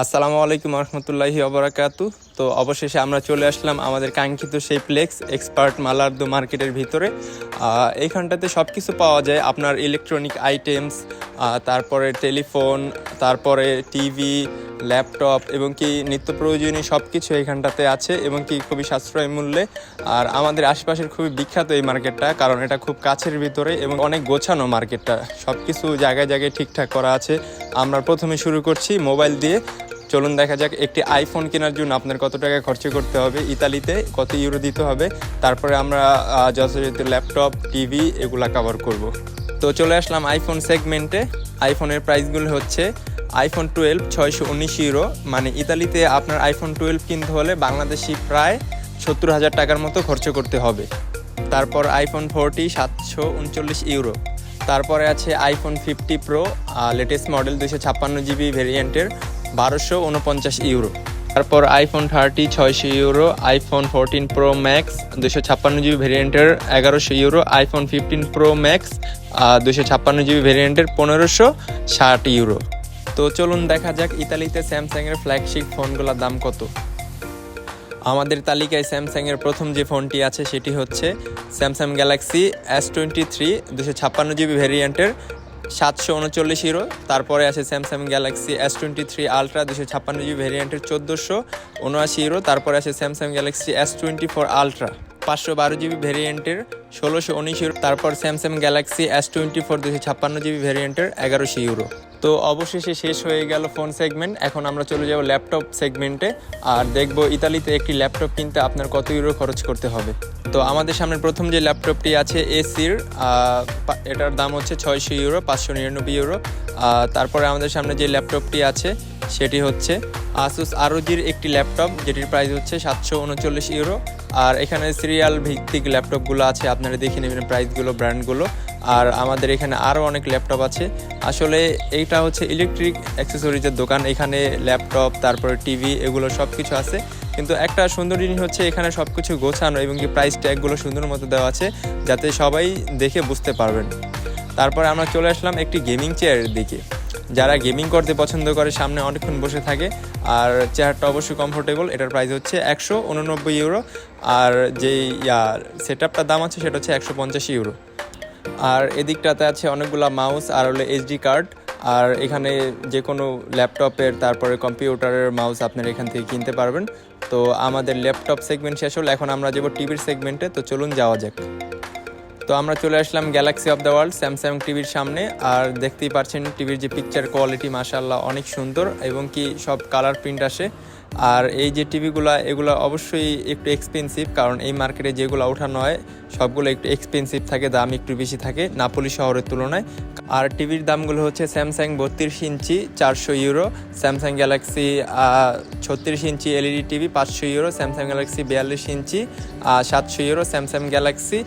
আসসালামু আলাইকুম রহমতুল্লাহি ওবারাকাতু। তো অবশেষে আমরা চলে আসলাম আমাদের কাঙ্ক্ষিত সেই প্লেক্স এক্সপার্ট মালার্দো মার্কেটের ভিতরে। এইখানটাতে সব কিছু পাওয়া যায়, আপনার ইলেকট্রনিক আইটেমস, তারপরে টেলিফোন, তারপরে টিভি, ল্যাপটপ এবং কি নিত্য প্রয়োজনীয় সব কিছু এইখানটাতে আছে এবং কি খুবই সাশ্রয় মূল্যে। আর আমাদের আশেপাশের খুবই বিখ্যাত এই মার্কেটটা, কারণ এটা খুব কাছের ভিতরে এবং অনেক গোছানো মার্কেটটা, সব কিছু জায়গায় জায়গায় ঠিকঠাক করা আছে। আমরা প্রথমে শুরু করছি মোবাইল দিয়ে। চলুন দেখা যাক একটি আইফোন কেনার জন্য আপনার কত টাকা খরচ করতে হবে, ইতালিতে কত ইউরো দিতে হবে, তারপরে আমরা যথাযথ ল্যাপটপ, টিভি এগুলা কভার করব। তো চলে আসলাম আইফোন সেগমেন্টে। আইফোনের প্রাইসগুলো হচ্ছে আইফোন 12 619 ইউরো, মানে ইতালিতে আপনার আইফোন 12 কিনতে হলে বাংলাদেশি প্রায় 70,000 টাকার মতো খরচ করতে হবে। তারপর আইফোন 40 739 ইউরো। তারপরে আছে iPhone 50 pro latest model 256 GB ভেরিয়েন্টের 1249 ইউরো। তারপর iPhone 30 600 euro. IPhone 14 pro max 256 GB ভেরিয়েন্টের 1100 euro. IPhone 15 pro max 256 GB ভেরিয়েন্টের 1560 ইউরো। তো চলুন দেখা যাক ইতালিতে স্যামসাংয়ের ফ্ল্যাগশিপ ফোনগুলোর দাম কত। আমাদের তালিকায় স্যামসাংয়ের প্রথম যে ফোনটি আছে সেটি হচ্ছে স্যামসাং গ্যালাক্সি S23 256 জিবি ভেরিয়েন্টের 739 ইউরো। তারপরে আছে Samsung Galaxy S23 ultra 256 GB ভেরিয়েন্টের 1479 ইউরো। তারপরে আছে Samsung Galaxy S24 ultra 512 GB ভেরিয়েন্টের 1619 ইউরো। তারপর স্যামসাং গ্যালাক্সি S24 256 জিবি ভেরিয়েন্টের 1100 ইউরো। তো অবশেষে শেষ হয়ে গেল ফোন সেগমেন্ট। এখন আমরা চলে যাব ল্যাপটপ সেগমেন্টে আর দেখব ইতালিতে একটি ল্যাপটপ কিনতে আপনার কত ইউরো খরচ করতে হবে। তো আমাদের সামনে প্রথম যে ল্যাপটপটি আছে এসির, এটার দাম হচ্ছে 600 ইউরো, 599 ইউরো। তারপরে আমাদের সামনে যে ল্যাপটপটি আছে সেটি হচ্ছে আসুস আরোজির একটি ল্যাপটপ, যেটির প্রাইস হচ্ছে 739 ইউরো। আর এখানে সিরিয়াল ভিত্তিক ল্যাপটপগুলো আছে, আপনারা দেখে নেবেন প্রাইসগুলো, ব্র্যান্ডগুলো। আর আমাদের এখানে আরও অনেক ল্যাপটপ আছে। আসলে এইটা হচ্ছে ইলেকট্রিক অ্যাক্সেসরিজের দোকান, এখানে ল্যাপটপ, তারপরে টিভি, এগুলো সব কিছু আছে। কিন্তু একটা সুন্দর জিনিস হচ্ছে এখানে সব কিছু গোছানো এবং কি প্রাইস ট্যাগগুলো সুন্দর মতো দেওয়া আছে, যাতে সবাই দেখে বুঝতে পারবেন। তারপরে আমরা চলে আসলাম একটি গেমিং চেয়ারের দিকে। যারা গেমিং করতে পছন্দ করে, সামনে অনেকক্ষণ বসে থাকে, আর চেয়ারটা অবশ্যই কমফোর্টেবল। এটার প্রাইস হচ্ছে 189 ইউরো। আর যেই সেট আপটার দাম আছে সেটা হচ্ছে 150 ইউরো। আর এদিকটাতে আছে অনেকগুলো মাউস আর হলো এইচডি কার্ড। আর এখানে যে কোনো ল্যাপটপের, তারপরে কম্পিউটারের মাউস আপনারা এখান থেকে কিনতে পারবেন। তো আমাদের ল্যাপটপ সেগমেন্ট শেষ হলো, এখন আমরা যাবো টিভির সেগমেন্টে। তো চলুন যাওয়া যাক। তো আমরা চলে আসলাম Galaxy of the world Samsung টিভির সামনে। আর দেখতেই পাচ্ছেন টিভির যে পিকচার কোয়ালিটি মাশাআল্লাহ অনেক সুন্দর এবং কি সব কালার প্রিন্ট আসে। আর এই যে টিভিগুলো, এগুলো অবশ্যই একটু এক্সপেন্সিভ, কারণ এই মার্কেটে যেগুলো ওঠানো হয় সবগুলো একটু এক্সপেন্সিভ থাকে, দাম একটু বেশি থাকে নাপোলি শহরের তুলনায়। আর টিভির দামগুলো হচ্ছে Samsung 32 inch 400 euro, Samsung Galaxy 36 inch LED TV 500 euro, Samsung Galaxy 42 inch 700 euro, Samsung Galaxy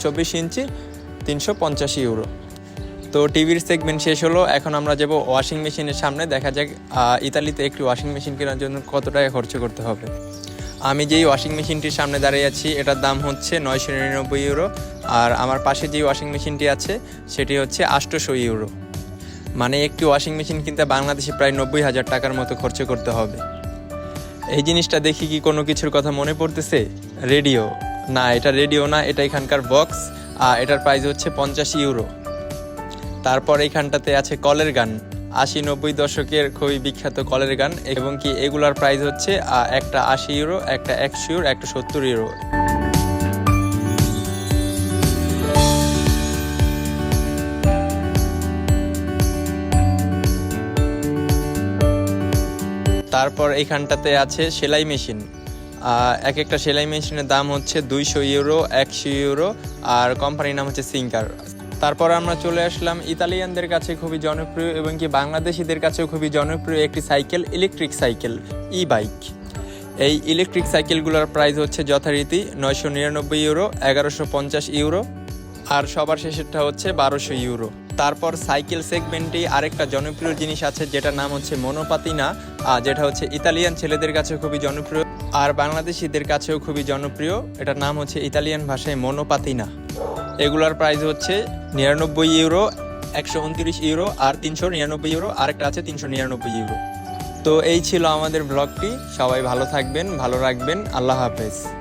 24 inch 350 euro. তো টিভির সেগমেন্ট শেষ হলো, এখন আমরা যাব ওয়াশিং মেশিনের সামনে। দেখা যাক ইতালিতে একটি ওয়াশিং মেশিন কেনার জন্য কত টাকা খরচ করতে হবে। আমি যেই ওয়াশিং মেশিনটির সামনে দাঁড়িয়ে আছি এটার দাম হচ্ছে 999 ইউরো। আর আমার পাশে যেই ওয়াশিং মেশিনটি আছে সেটি হচ্ছে 800 ইউরো। মানে একটি ওয়াশিং মেশিন কিনতে বাংলাদেশে প্রায় 90,000 টাকার মতো খরচ করতে হবে। এই জিনিসটা দেখি কি কোনো কিছুর কথা মনে পড়তেছে? রেডিও না, এটা রেডিও না, এটা এখানকার বক্স। এটার প্রাইস হচ্ছে 50 ইউরো। তারপর এইখানটাতে আছে কলের গান, 80-90 দশকের খুবই বিখ্যাত কলের গান, এবং কি এগুলার প্রাইস হচ্ছে একটা 80 ইউরো, একটা 100 ইউরো, একটা 70 ইউরো। তারপর এইখানটাতে আছে সেলাই মেশিন। এক একটা সেলাই মেশিনের দাম হচ্ছে 200 ইউরো, 100 ইউরো। আর কোম্পানির নাম হচ্ছে সিঙ্কার। তারপর আমরা চলে আসলাম ইতালিয়ানদের কাছে খুবই জনপ্রিয় এবং কি বাংলাদেশিদের কাছেও খুবই জনপ্রিয় একটি সাইকেল, ইলেকট্রিক সাইকেল, ই বাইক। এই ইলেকট্রিক সাইকেলগুলোর প্রাইস হচ্ছে যথারীতি 999 ইউরো, 1150 ইউরো, আর সবার শেষেরটা হচ্ছে 1200 ইউরো। তারপর সাইকেল সেগমেন্টে আরেকটা জনপ্রিয় জিনিস আছে, যেটার নাম হচ্ছে মোনোপাতিনা, যেটা হচ্ছে ইতালিয়ান ছেলেদের কাছে খুবই জনপ্রিয় আর বাংলাদেশিদের কাছেও খুবই জনপ্রিয়। এটার নাম হচ্ছে ইতালিয়ান ভাষায় মোনোপাতিনা। এগুলার প্রাইস হচ্ছে 99 ইউরো, 129 ইউরো, আর 399 ইউরো, আরেকটা আছে 399 ইউরো। তো এই ছিল আমাদের ব্লগটি। সবাই ভালো থাকবেন, ভালো রাখবেন। আল্লাহ হাফেজ।